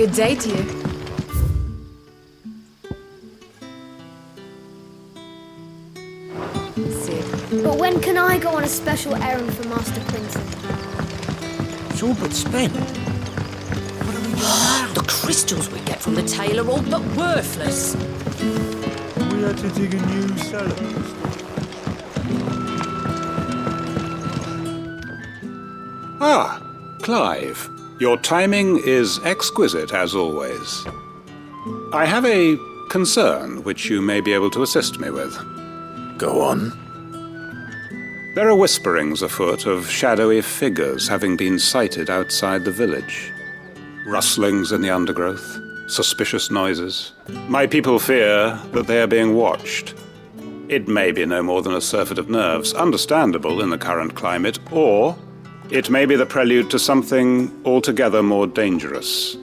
Good day to you. Sid. But when can I go on a special errand for Master Quentin? It's all but spent. What do we do now? The crystals we get from the tail are all but worthless. We had to dig a new cellar. Ah, Clive. Your timing is exquisite, as always. I have a concern which you may be able to assist me with. Go on. There are whisperings afoot of shadowy figures having been sighted outside the village. Rustlings in the undergrowth, suspicious noises. My people fear that they are being watched. It may be no more than a surfeit of nerves, understandable in the current climate, or it may be the prelude to something altogether more dangerous.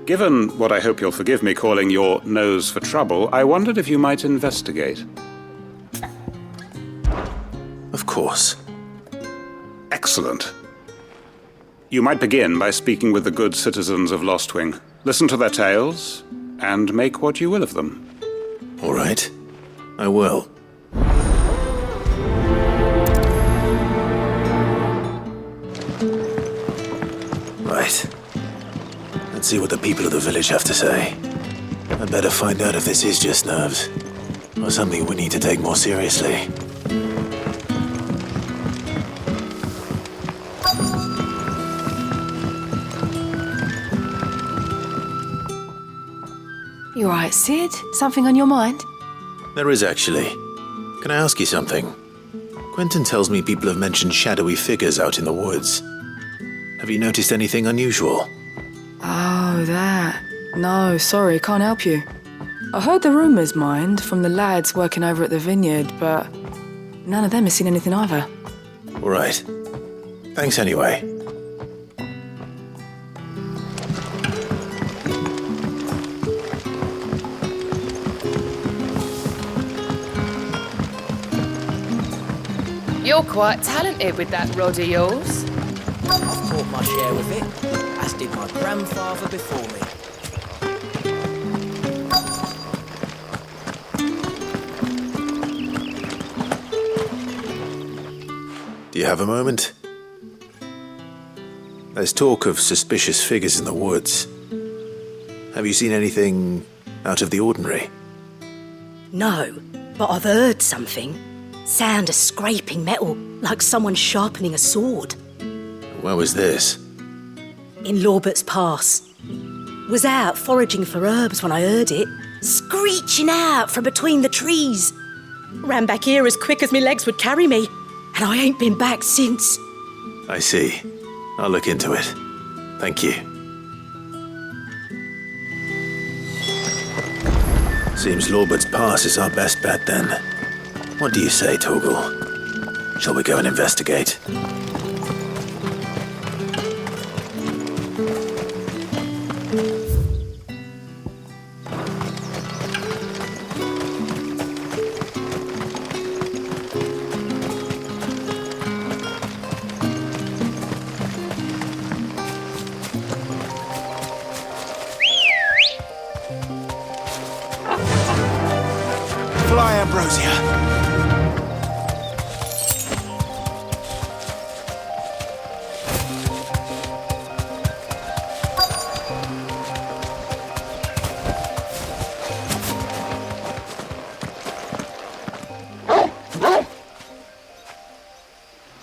Given what I hope you'll forgive me calling your nose for trouble, I wondered if you might investigate. Of course. Excellent. You might begin by speaking with the good citizens of Lostwing. Listen to their tales, and make what you will of them. All right. I will. Right. Let's see what the people of the village have to say. I'd better find out if this is just nerves, or something we need to take more seriously. You all right, Sid? Something on your mind? There is actually. Can I ask you something? Quentin tells me people have mentioned shadowy figures out in the woods. Have you noticed anything unusual? Oh, that. No, sorry, can't help you. I heard the rumours, mind, from the lads working over at the vineyard, but none of them has seen anything either. All right. Thanks anyway. You're quite talented with that rod of yours. I've caught my share of it, as did my grandfather before me. Do you have a moment? There's talk of suspicious figures in the woods. Have you seen anything out of the ordinary? No, but I've heard something. Sound of scraping metal, like someone sharpening a sword. Where was this? In Lorbert's Pass. Was out foraging for herbs when I heard it, screeching out from between the trees. Ran back here as quick as my legs would carry me, and I ain't been back since. I see. I'll look into it. Thank you. Seems Lorbert's Pass is our best bet then. What do you say, Torgal? Shall we go and investigate? Fly, Ambrosia.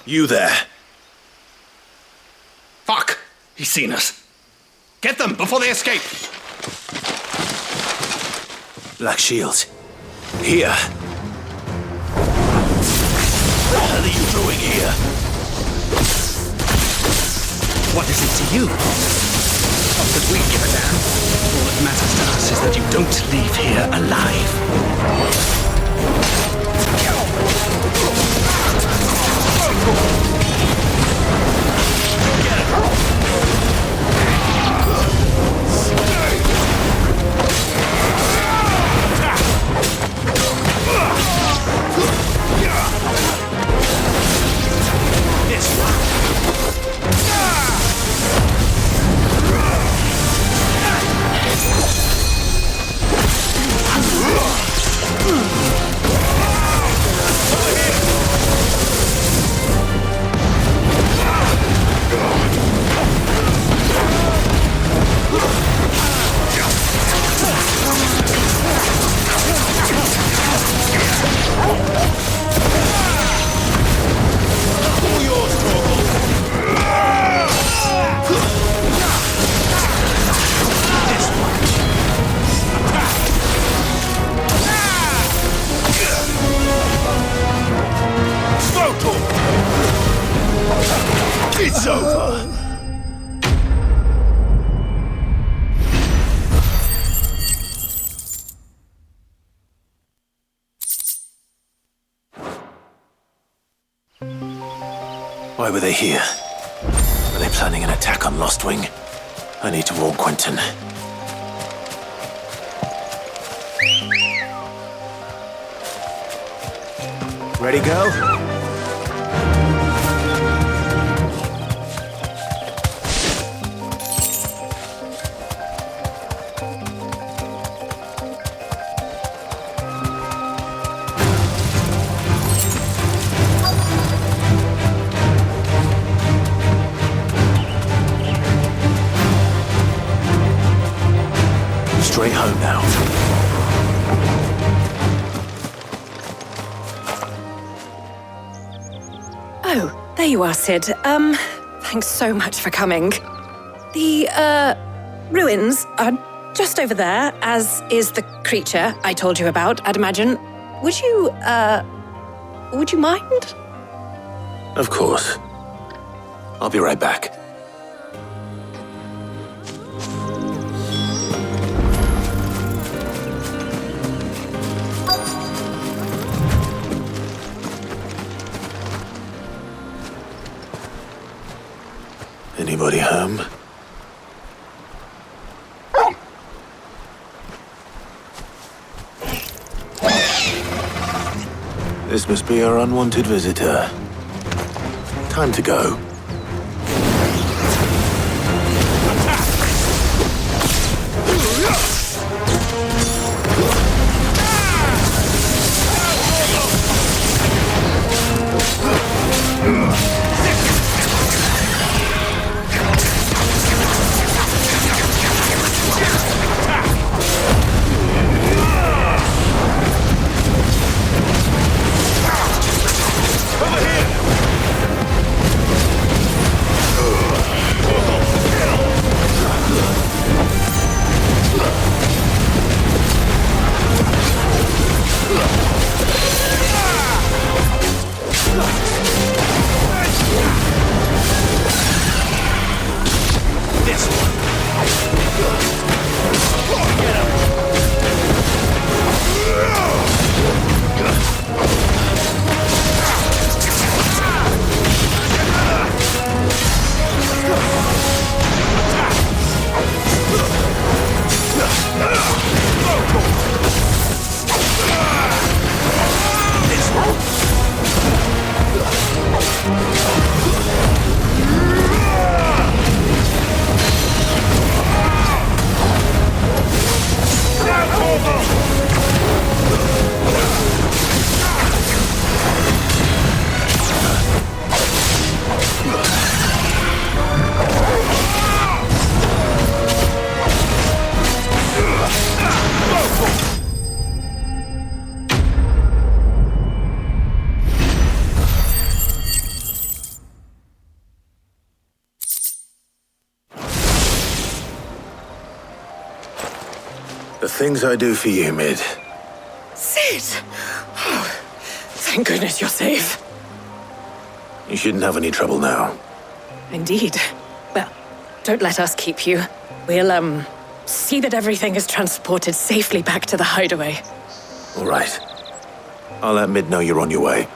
You there. Fuck! He's seen us. Get them before they escape! Black Shield. Here. What the hell are you doing here? What is it to you? Not that we give a damn. All that matters to us is that you don't leave here alive. This one. Why were they here? Are they planning an attack on Lostwing? I need to warn Quentin. Ready, go? Straight home now. Oh, there you are, Sid. Thanks so much for coming. The, ruins are just over there, as is the creature I told you about, I'd imagine. Would you mind? Of course. I'll be right back. Anybody home? This must be our unwanted visitor. Time to go. The things I do for you, Mid. Sid! Oh, thank goodness you're safe. You shouldn't have any trouble now. Indeed. Well, don't let us keep you. We'll, see that everything is transported safely back to the hideaway. All right. I'll let Mid know you're on your way.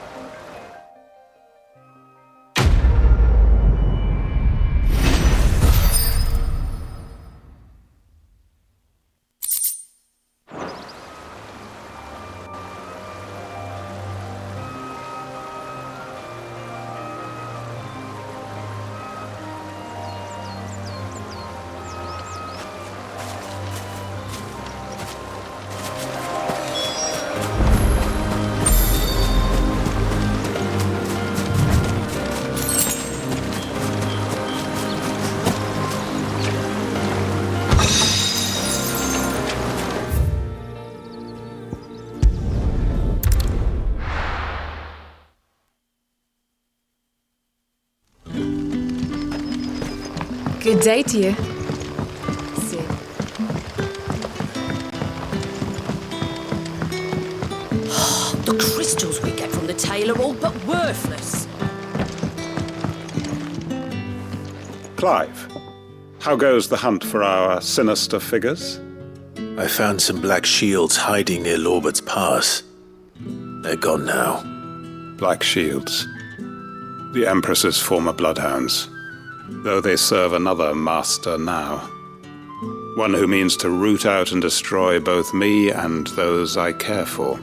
Good day to you. Sid. The crystals we get from the tail are all but worthless. Clive, how goes the hunt for our sinister figures? I found some black shields hiding near Lorbert's Pass. They're gone now. Black shields. The Empress's former bloodhounds, though they serve another master now. One who means to root out and destroy both me and those I care for.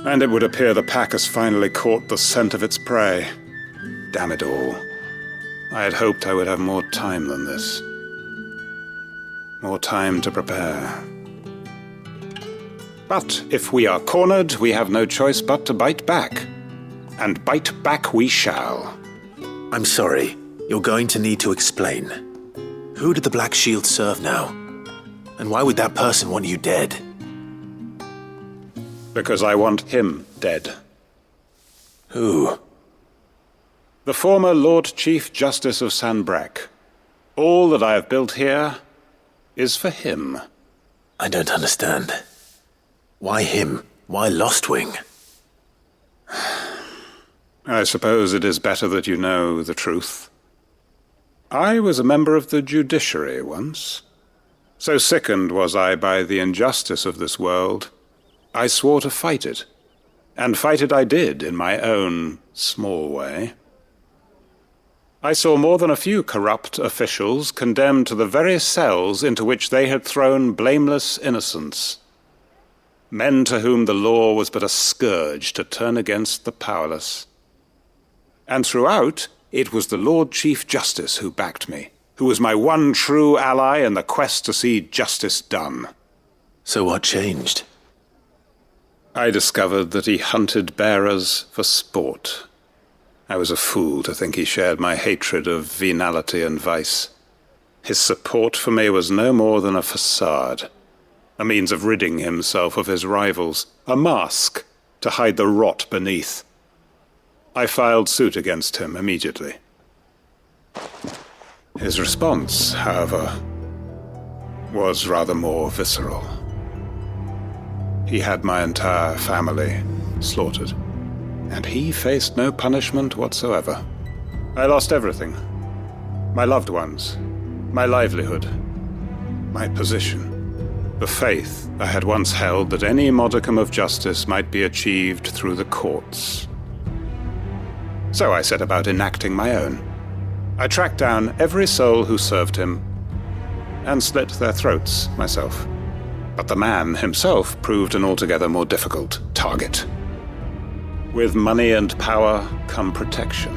And it would appear the pack has finally caught the scent of its prey. Damn it all. I had hoped I would have more time than this. More time to prepare. But if we are cornered, we have no choice but to bite back. And bite back we shall. I'm sorry. You're going to need to explain. Who did the Black Shield serve now? And why would that person want you dead? Because I want him dead. Who? The former Lord Chief Justice of Sanbreque. All that I have built here is for him. I don't understand. Why him? Why Lostwing? I suppose it is better that you know the truth. I was a member of the judiciary once. So sickened was I by the injustice of this world, I swore to fight it. And fight it I did in my own small way. I saw more than a few corrupt officials condemned to the very cells into which they had thrown blameless innocents. Men to whom the law was but a scourge to turn against the powerless. And throughout, it was the Lord Chief Justice who backed me, who was my one true ally in the quest to see justice done. So what changed? I discovered that he hunted bearers for sport. I was a fool to think he shared my hatred of venality and vice. His support for me was no more than a facade, a means of ridding himself of his rivals, a mask to hide the rot beneath. I filed suit against him immediately. His response, however, was rather more visceral. He had my entire family slaughtered, and he faced no punishment whatsoever. I lost everything. My loved ones, my livelihood, my position, the faith I had once held that any modicum of justice might be achieved through the courts. So I set about enacting my own. I tracked down every soul who served him, and slit their throats myself. But the man himself proved an altogether more difficult target. With money and power come protection,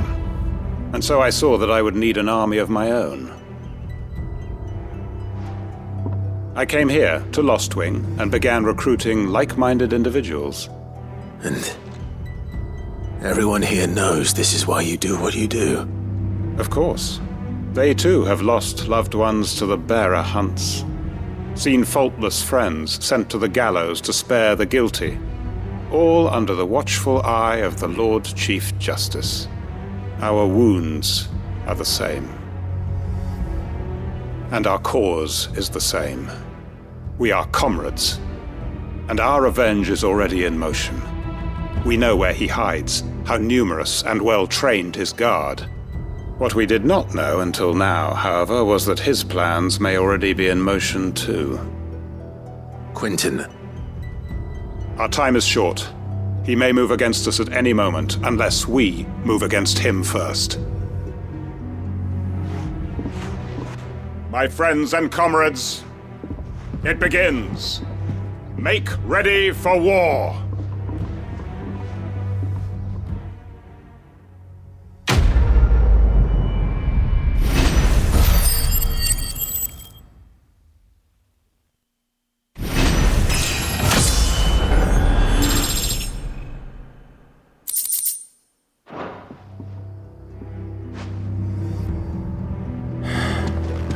and so I saw that I would need an army of my own. I came here to Lostwing and began recruiting like-minded individuals. And everyone here knows this is why you do what you do. Of course. They too have lost loved ones to the bearer hunts. Seen faultless friends sent to the gallows to spare the guilty. All under the watchful eye of the Lord Chief Justice. Our wounds are the same. And our cause is the same. We are comrades. And our revenge is already in motion. We know where he hides, how numerous and well-trained his guard. What we did not know until now, however, was that his plans may already be in motion too. Quentin. Our time is short. He may move against us at any moment, unless we move against him first. My friends and comrades, it begins. Make ready for war.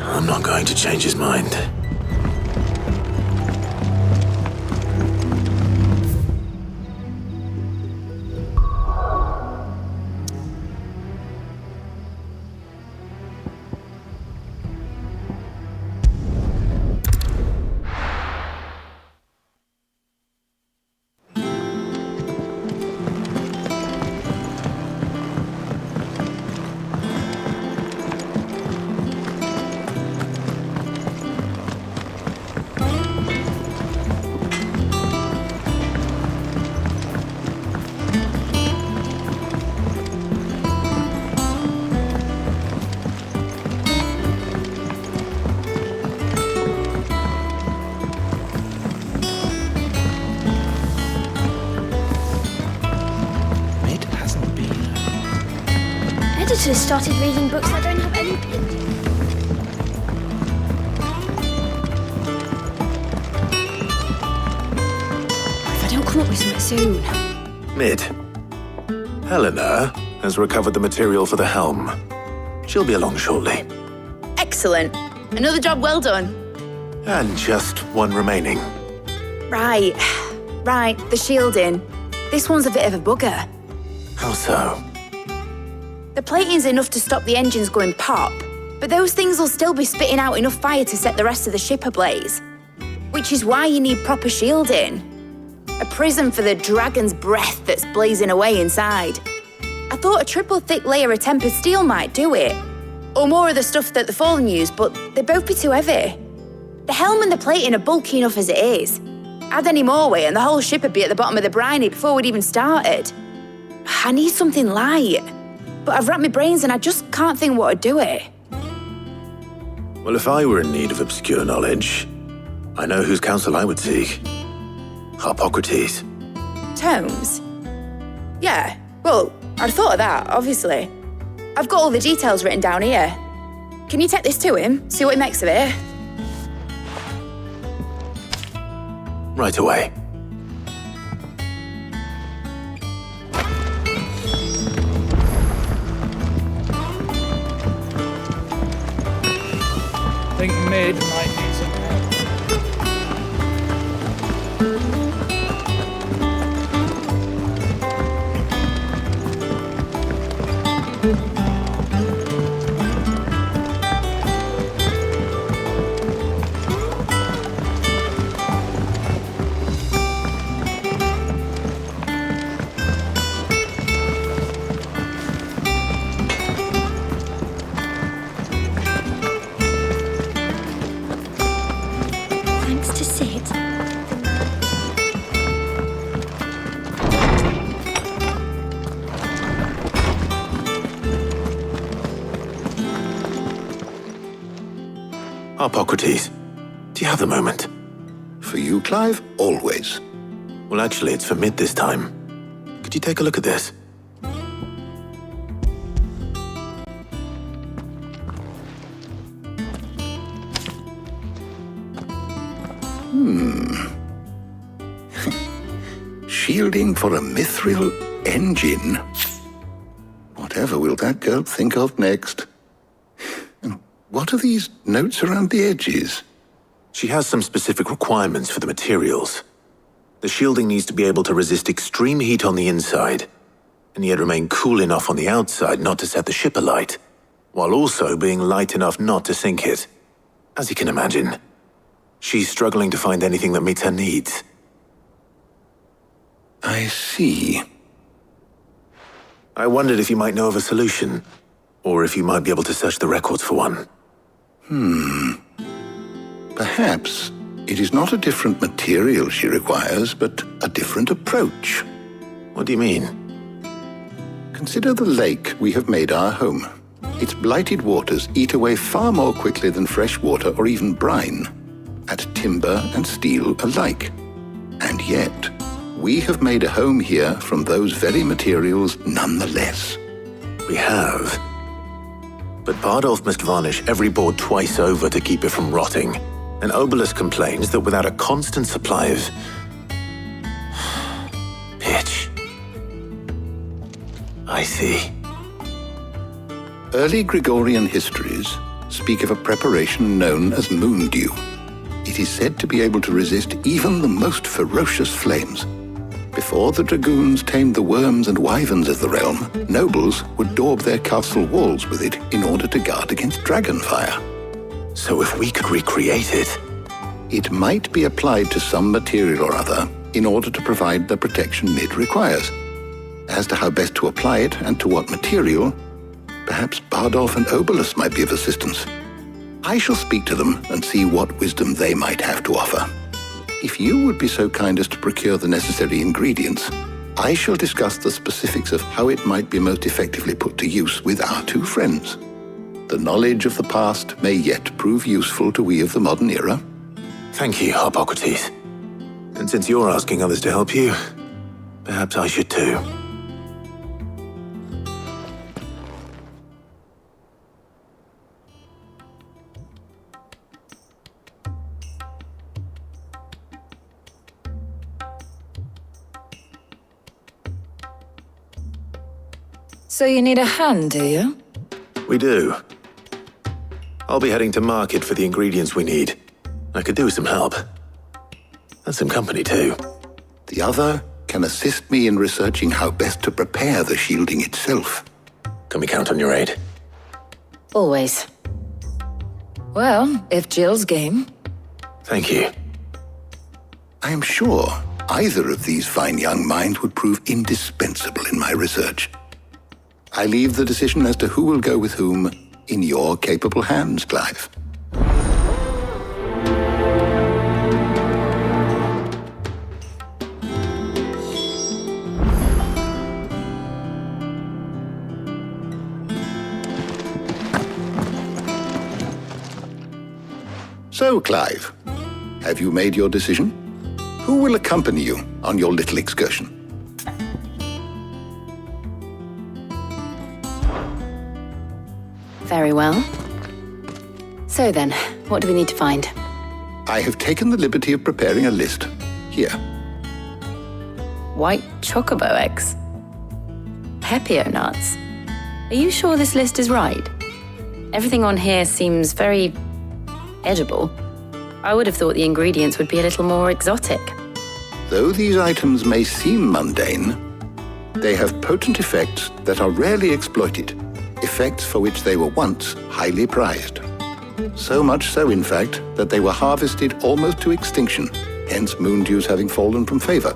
I'm not going to change his mind. should have started reading books that don't have any pin. If I don't come up with something soon. Mid. Helena has recovered the material for the helm. She'll be along shortly. Excellent. Another job well done. And just one remaining. Right, the shielding. This one's a bit of a bugger. How so? The plating's enough to stop the engines going pop, but those things will still be spitting out enough fire to set the rest of the ship ablaze. Which is why you need proper shielding. A prison for the dragon's breath that's blazing away inside. I thought a triple thick layer of tempered steel might do it. Or more of the stuff that the Fallen use, but they'd both be too heavy. The helm and the plating are bulky enough as it is. Add any more weight and the whole ship would be at the bottom of the briny before we'd even started. I need something light. But I've racked my brains and I just can't think what would do it. Well, if I were in need of obscure knowledge, I know whose counsel I would seek. Harpocrates. Tomes? Yeah, well, I'd thought of that, obviously. I've got all the details written down here. Can you take this to him, see what he makes of it? Right away. I think Mid might need some help. Thanks to Sid. Harpocrates, do you have a moment? For you, Clive, always. Well, actually, it's for Mid this time. Could you take a look at this? Shielding for a mithril engine. Whatever will that girl think of next? And what are these notes around the edges? She has some specific requirements for the materials. The shielding needs to be able to resist extreme heat on the inside, and yet remain cool enough on the outside not to set the ship alight, while also being light enough not to sink it. As you can imagine, she's struggling to find anything that meets her needs. I see. I wondered if you might know of a solution, or if you might be able to search the records for one. Perhaps it is not a different material she requires, but a different approach. What do you mean? Consider the lake we have made our home. Its blighted waters eat away far more quickly than fresh water or even brine, at timber and steel alike. And yet, we have made a home here from those very materials nonetheless. We have. But Bardolph must varnish every board twice over to keep it from rotting. And Obelus complains that without a constant supply of pitch. I see. Early Gregorian histories speak of a preparation known as moon dew. It is said to be able to resist even the most ferocious flames. Before the dragoons tamed the worms and wyverns of the realm, nobles would daub their castle walls with it in order to guard against dragon fire. So if we could recreate it... It might be applied to some material or other in order to provide the protection Mid requires. As to how best to apply it and to what material, perhaps Bardolph and Obelus might be of assistance. I shall speak to them and see what wisdom they might have to offer. If you would be so kind as to procure the necessary ingredients, I shall discuss the specifics of how it might be most effectively put to use with our two friends. The knowledge of the past may yet prove useful to we of the modern era. Thank you, Harpocrates. And since you're asking others to help you, perhaps I should too. So you need a hand, do you? We do. I'll be heading to market for the ingredients we need. I could do with some help. And some company, too. The other can assist me in researching how best to prepare the shielding itself. Can we count on your aid? Always. Well, if Jill's game. Thank you. I am sure either of these fine young minds would prove indispensable in my research. I leave the decision as to who will go with whom in your capable hands, Clive. So, Clive, have you made your decision? Who will accompany you on your little excursion? Very well. So then, what do we need to find? I have taken the liberty of preparing a list. Here. White chocobo eggs. Pepio nuts. Are you sure this list is right? Everything on here seems very edible. I would have thought the ingredients would be a little more exotic. Though these items may seem mundane, they have potent effects that are rarely exploited, effects for which they were once highly prized. So much so, in fact, that they were harvested almost to extinction, hence moon dews having fallen from favor.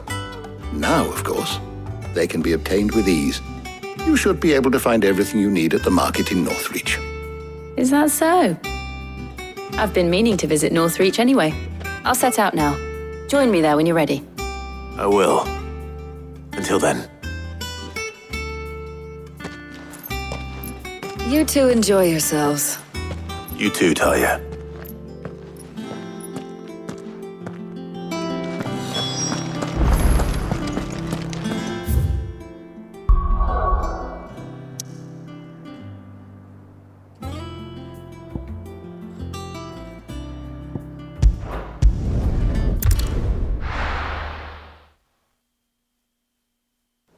Now, of course, they can be obtained with ease. You should be able to find everything you need at the market in Northreach. Is that so? I've been meaning to visit Northreach anyway. I'll set out now. Join me there when you're ready. I will. Until then. You two enjoy yourselves. You too, Talia.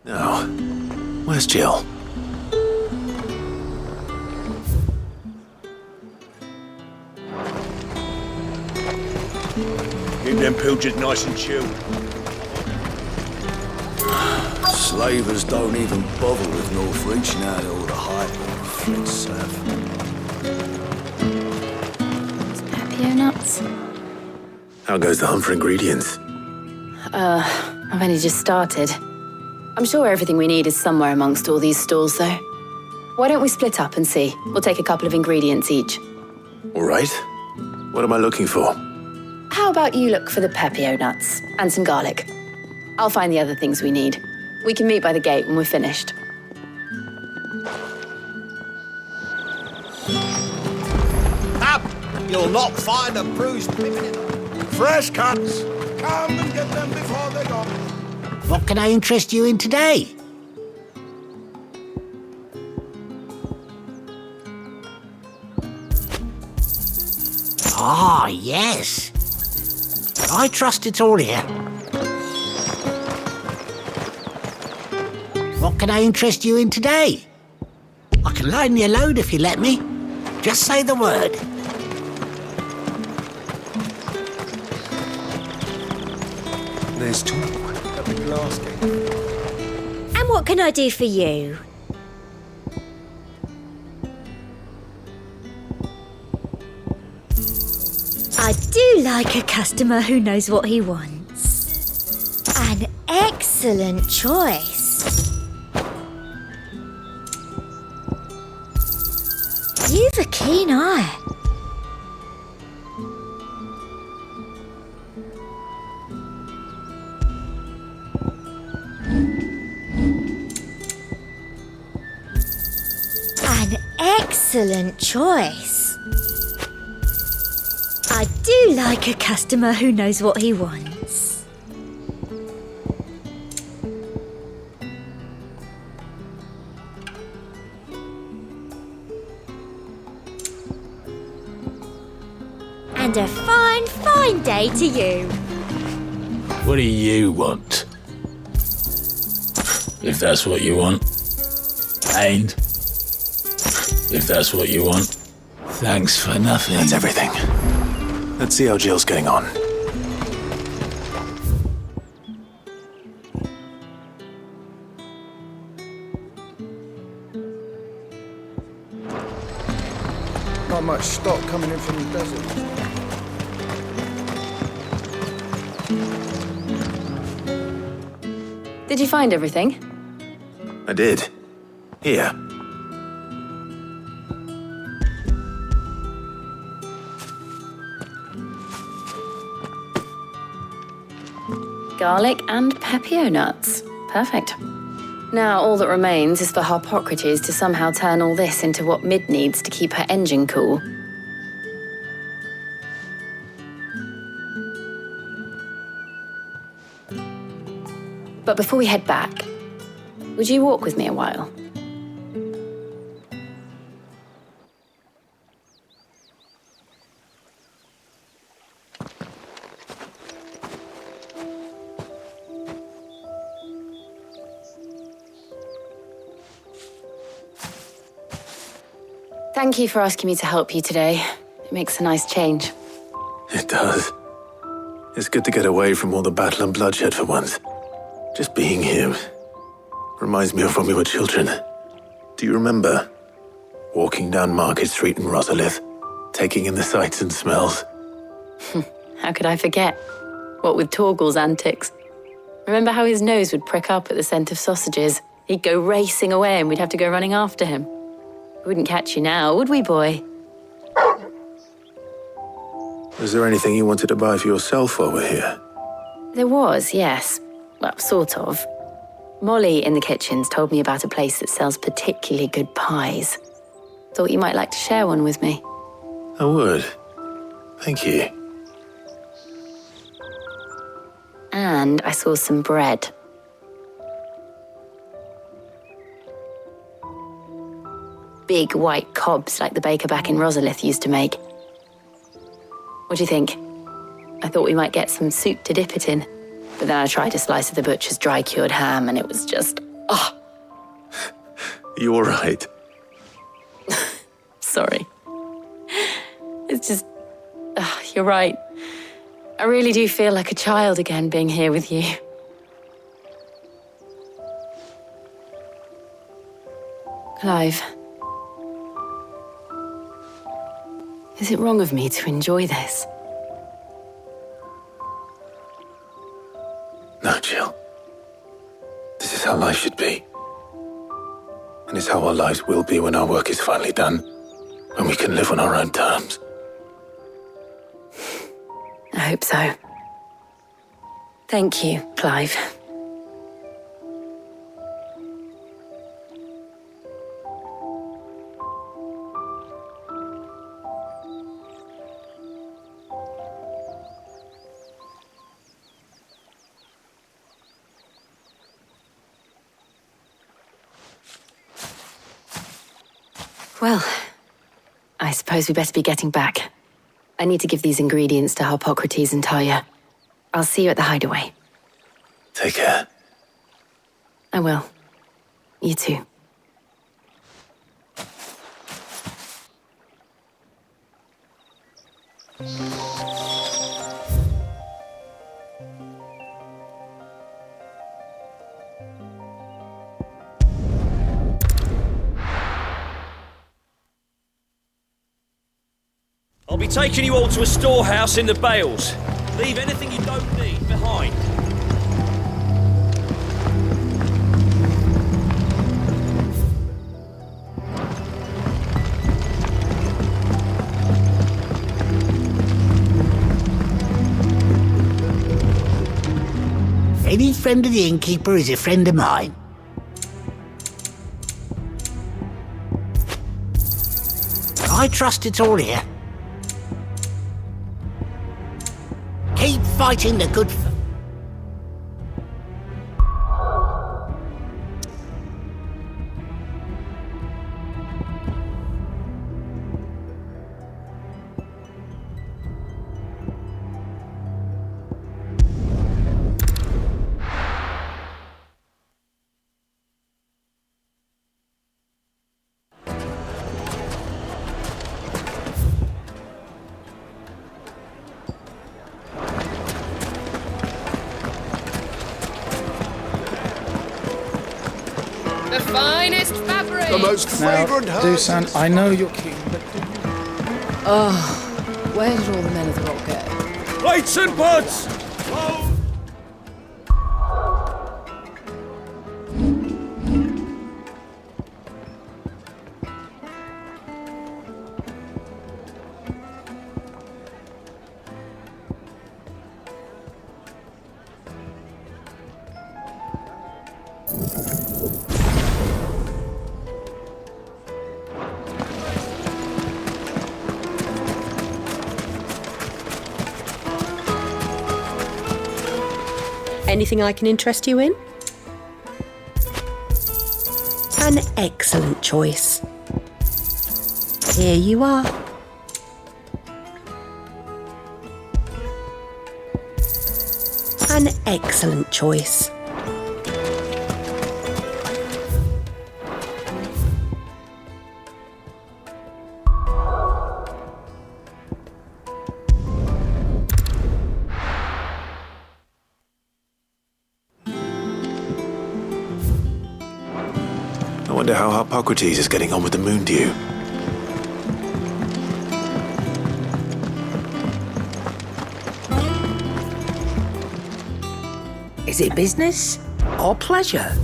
Now, where's Jill? Keep them pilchards nice and chilled. Slavers don't even bother with Northreach now they're all the hype on Flint Surf. Pepio nuts? How goes the hunt for ingredients? I've only just started. I'm sure everything we need is somewhere amongst all these stalls, though. Why don't we split up and see? We'll take a couple of ingredients each. All right. What am I looking for? How about you look for the Pepio nuts and some garlic? I'll find the other things we need. We can meet by the gate when we're finished. Up! You'll not find a bruised pippin in them. Fresh cuts! Come and get them before they're gone. What can I interest you in today? Ah, yes. I trust it's all here. What can I interest you in today? I can line you a load if you let me. Just say the word. There's talk at the glass gate. And what can I do for you? I do like a customer who knows what he wants. An excellent choice. You've a keen eye. An excellent choice. I do like a customer who knows what he wants. And a fine, fine day to you. What do you want? If that's what you want. And if that's what you want, thanks for nothing. That's everything. Let's see how Jill's getting on. Not much stock coming in from the desert. Did you find everything? I did. Here. Garlic and pepio nuts. Perfect. Now all that remains is for Harpocrates to somehow turn all this into what Mid needs to keep her engine cool. But before we head back, would you walk with me a while? Thank you for asking me to help you today. It makes a nice change. It does. It's good to get away from all the battle and bloodshed for once. Just being here reminds me of when we were children. Do you remember? Walking down Market Street in Rosalith, taking in the sights and smells. How could I forget? What with Torgal's antics. Remember how his nose would prick up at the scent of sausages? He'd go racing away and we'd have to go running after him. We wouldn't catch you now, would we, boy? Was there anything you wanted to buy for yourself while we're here? There was, yes. Well, sort of. Molly in the kitchens told me about a place that sells particularly good pies. Thought you might like to share one with me. I would. Thank you. And I saw some bread. Big white cobs like the baker back in Rosalith used to make. What do you think? I thought we might get some soup to dip it in. But then I tried a slice of the butcher's dry-cured ham and it was just, oh. You all right? Sorry. It's just, you're right. I really do feel like a child again being here with you. Clive. Is it wrong of me to enjoy this? No, Jill. This is how life should be. And it's how our lives will be when our work is finally done. When we can live on our own terms. I hope so. Thank you, Clive. Well, I suppose we better be getting back. I need to give these ingredients to Harpocrates and Talia. I'll see you at the hideaway. Take care. I will. You too. I'll be taking you all to a storehouse in the Bales. Leave anything you don't need behind. Any friend of the innkeeper is a friend of mine. I trust it's all here. Keep fighting the good fight. finest fabric. The most fragrant Now, herbs. Dusan, I know you're keen, but Oh, where did all the men of the rock go? Plates and pots! Anything I can interest you in? An excellent choice. Here you are. An excellent choice. I wonder how Hippocrates is getting on with the moon dew. Is it business or pleasure?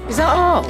Is that all?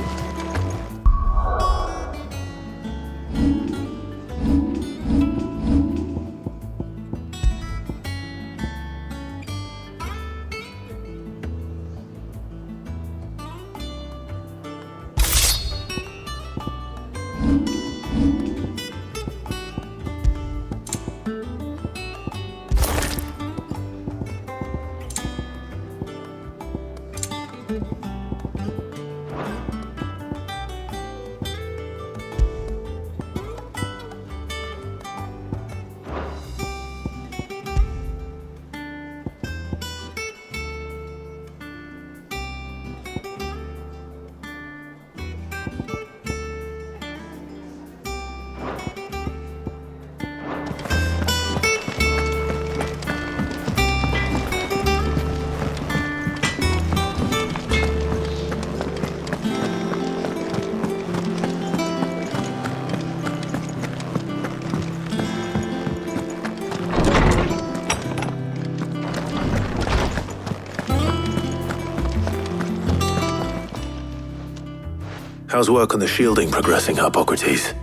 How's work on the shielding progressing, Hippocrates?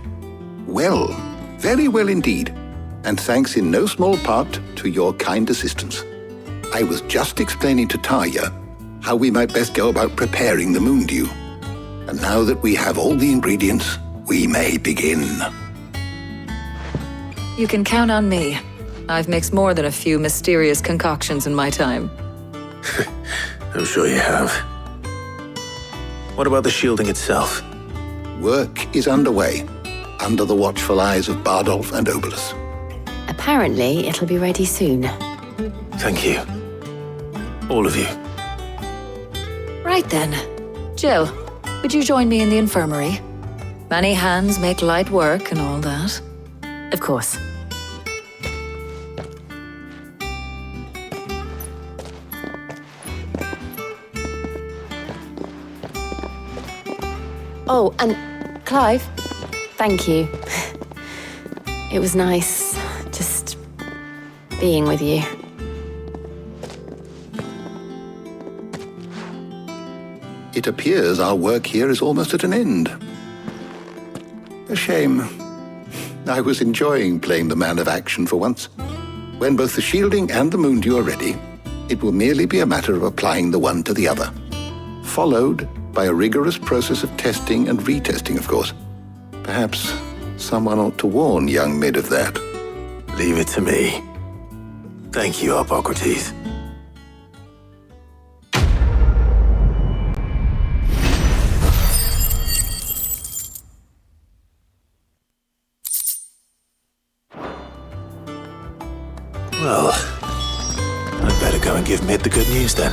Well, very well indeed. And thanks in no small part to your kind assistance. I was just explaining to Tarja how we might best go about preparing the moon dew. And now that we have all the ingredients, we may begin. You can count on me. I've mixed more than a few mysterious concoctions in my time. I'm sure you have. What about the shielding itself? Work is underway, under the watchful eyes of Bardolph and Obolus. Apparently, it'll be ready soon. Thank you. All of you. Right then. Jill, would you join me in the infirmary? Many hands make light work and all that. Of course. Oh, and Clive, thank you. It was nice just being with you. It appears our work here is almost at an end. A shame. I was enjoying playing the man of action for once. When both the shielding and the moon dew are ready, it will merely be a matter of applying the one to the other. Followed by a rigorous process of testing and retesting, of course. Perhaps someone ought to warn young Mid of that. Leave it to me. Thank you, Hippocrates. Well, I'd better go and give Mid the good news then.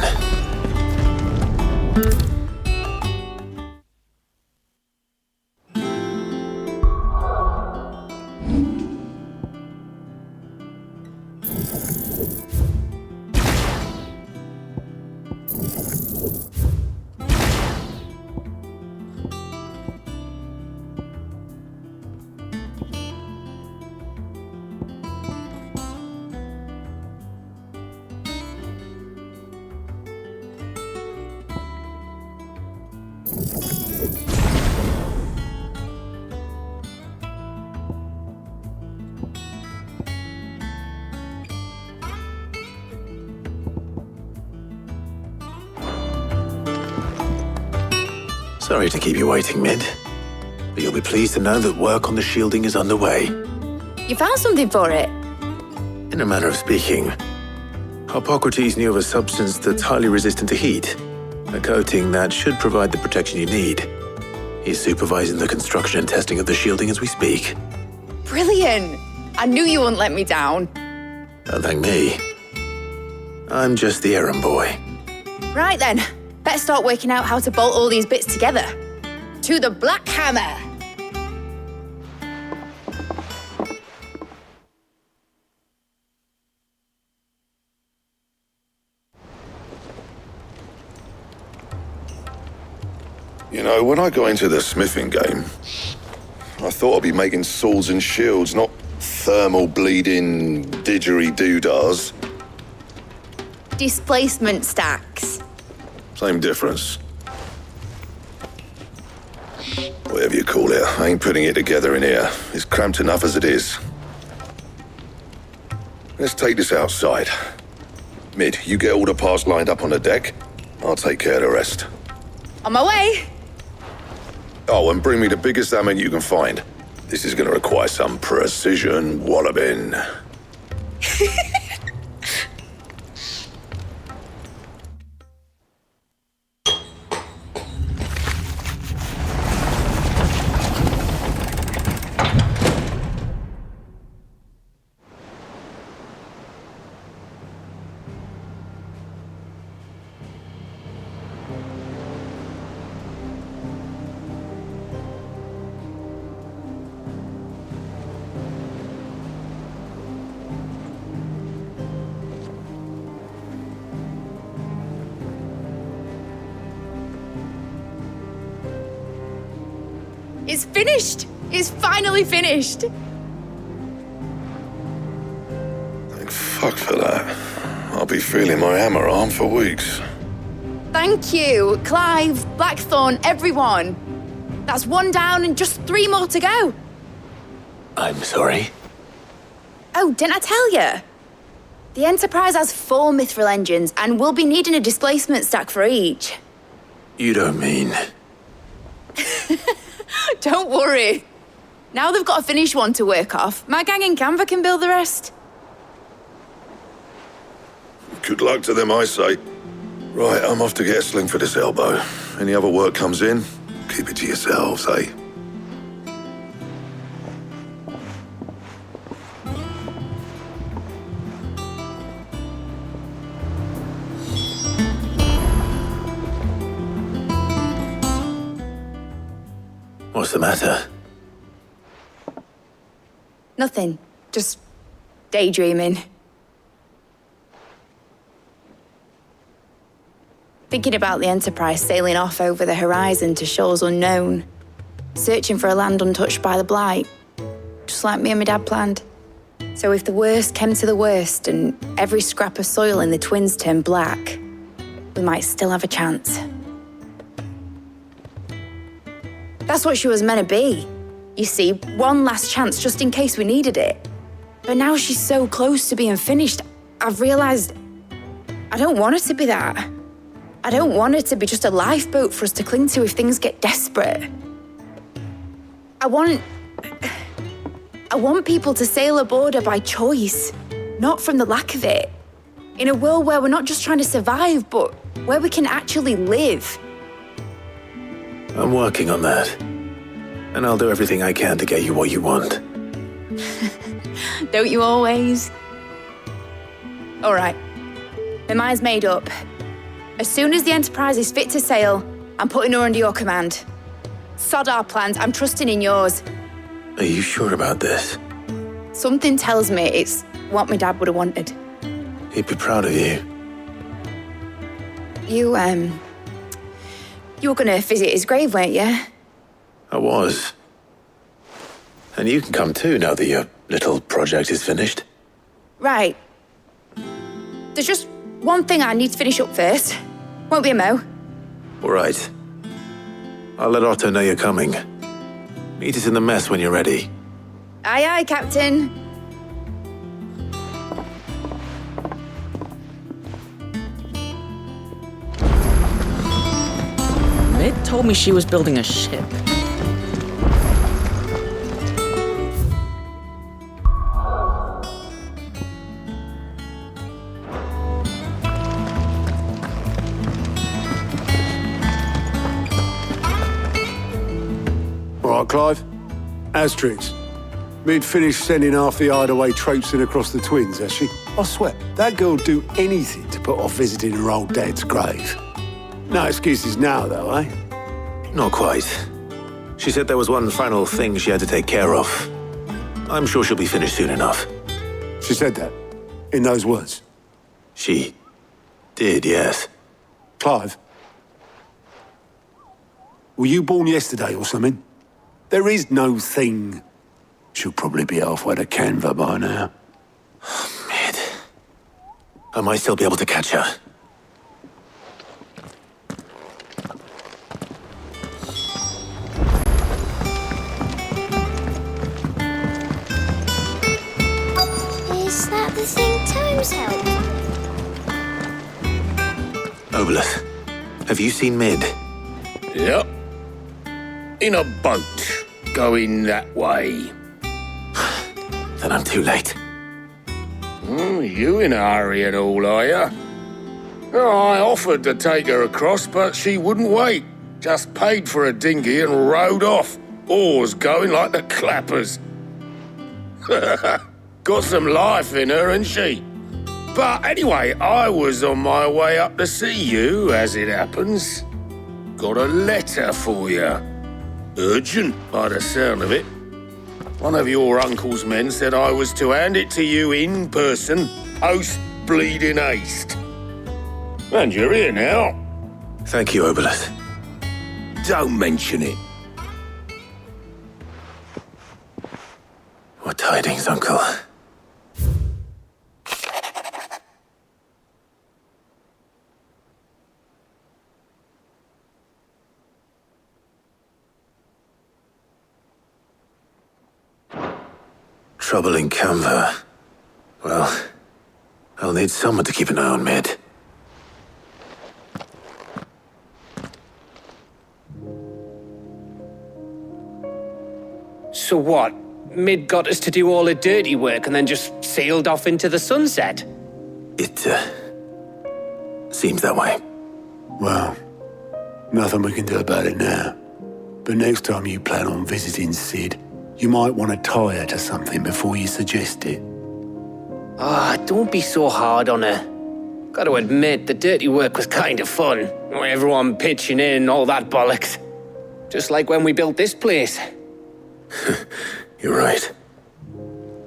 Sorry to keep you waiting, Mid, but you'll be pleased to know that work on the shielding is underway. You found something for it? In a manner of speaking, Hippocrates knew of a substance that's highly resistant to heat, a coating that should provide the protection you need. He's supervising the construction and testing of the shielding as we speak. Brilliant! I knew you wouldn't let me down. Don't thank me. I'm just the errand boy. Right then, better start working out how to bolt all these bits together. To the Black Hammer! You know, when I got into the smithing game, I thought I'd be making swords and shields, not thermal bleeding didgeridoo-dahs. Displacement stacks. Same difference. Whatever you call it, I ain't putting it together in here. It's cramped enough as it is. Let's take this outside. Mid, you get all the parts lined up on the deck. I'll take care of the rest. On my way! Oh, and bring me the biggest hammer you can find. This is going to require some precision walloping. It's finished! It's finally finished! Thank fuck for that. I'll be feeling my hammer arm for weeks. Thank you, Clive, Blackthorn, everyone. That's one down and just 3 more to go. I'm sorry. Oh, didn't I tell you? The Enterprise has 4 mithril engines and we'll be needing a displacement stack for each. You don't mean... Don't worry. Now they've got a finished one to work off, my gang in Canva can build the rest. Good luck to them, I say. Right, I'm off to get a sling for this elbow. Any other work comes in, keep it to yourselves, eh? What's the matter? Nothing. Just daydreaming. Thinking about the Enterprise sailing off over the horizon to shores unknown, searching for a land untouched by the Blight, just like me and my dad planned. So if the worst came to the worst and every scrap of soil in the Twins turned black, we might still have a chance. That's what she was meant to be. You see, one last chance just in case we needed it. But now she's so close to being finished, I've realised I don't want her to be that. I don't want her to be just a lifeboat for us to cling to if things get desperate. I want people to sail aboard her by choice, not from the lack of it. In a world where we're not just trying to survive, but where we can actually live. I'm working on that. And I'll do everything I can to get you what you want. Don't you always? All right. My mind's made up. As soon as the Enterprise is fit to sail, I'm putting her under your command. Sod our plans, I'm trusting in yours. Are you sure about this? Something tells me it's what my dad would have wanted. He'd be proud of you. You were gonna visit his grave, weren't you? I was. And you can come too now that your little project is finished. Right. There's just one thing I need to finish up first. Won't be a mo. All right. I'll let Otto know you're coming. Meet us in the mess when you're ready. Aye, aye, Captain. Mid told me she was building a ship. All right, Clive. Asterix. Mid finished sending half the hideaway traipsing across the twins, has she? I swear, that girl'd do anything to put off visiting her old dad's grave. No excuses now, though, eh? Not quite. She said there was one final thing she had to take care of. I'm sure she'll be finished soon enough. She said that? In those words? She did, yes. Clive? Were you born yesterday or something? There is no thing. She'll probably be halfway to Canva by now. Mid. I might still be able to catch her. Is that the thing Tomes helped? Obolus, have you seen Mid? Yep. In a boat, going that way. Then I'm too late. You in a hurry and all, are you? I offered to take her across, but she wouldn't wait. Just paid for a dinghy and rowed off. Oars going like the clappers. Got some life in her, ain't she? But anyway, I was on my way up to see you, as it happens. Got a letter for you. Urgent, by the sound of it. One of your uncle's men said I was to hand it to you in person, post-bleeding haste. And you're here now. Thank you, Obolus. Don't mention it. What tidings, Uncle? Trouble in Canva. Well, I'll need someone to keep an eye on Mid. So what? Mid got us to do all the dirty work and then just sailed off into the sunset? It, seems that way. Well, nothing we can do about it now. But next time you plan on visiting Sid, you might want to tie her to something before you suggest it. Ah, don't be so hard on her. Got to admit, the dirty work was kind of fun. Everyone pitching in and all that bollocks. Just like when we built this place. You're right.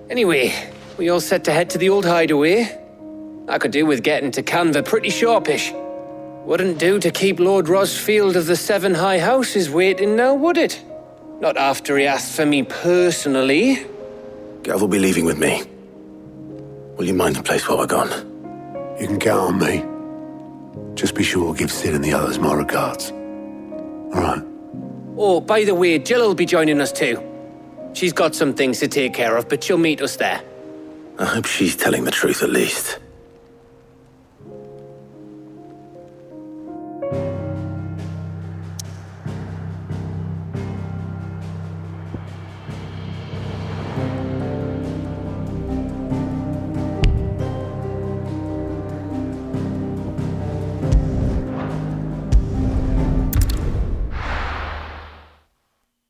Anyway, we all set to head to the old hideaway. I could do with getting to Canva pretty sharpish. Wouldn't do to keep Lord Rosfield of the Seven High Houses waiting now, would it? Not after he asked for me personally. Gav will be leaving with me. Will you mind the place while we're gone? You can count on me. Just be sure to give Sid and the others my regards. All right. Oh, by the way, Jill will be joining us too. She's got some things to take care of, but she'll meet us there. I hope she's telling the truth at least.